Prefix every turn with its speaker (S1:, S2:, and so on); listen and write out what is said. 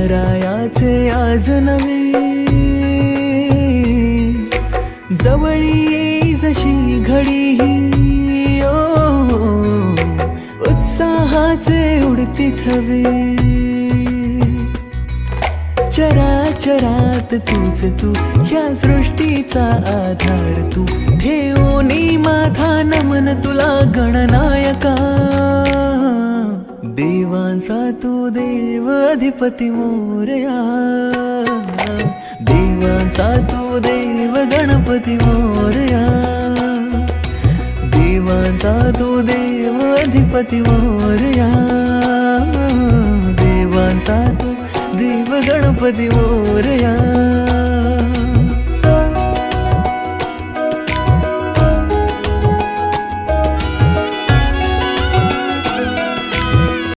S1: विठुरायाचे आज नवे जवळी येई जशी घडी ही उत्साहाचे उडती थवे चराचरात तूच तू ह्या सृष्टीचा आधार तू ठेवोनी माझा नमन तुला गणनायका देवांचा तू देव अधिपती मोरया देवांचा तू देव गणपती मोरया देवांचा तू देव अधिपती मोरया देवांचा तू देव गणपती मोरया।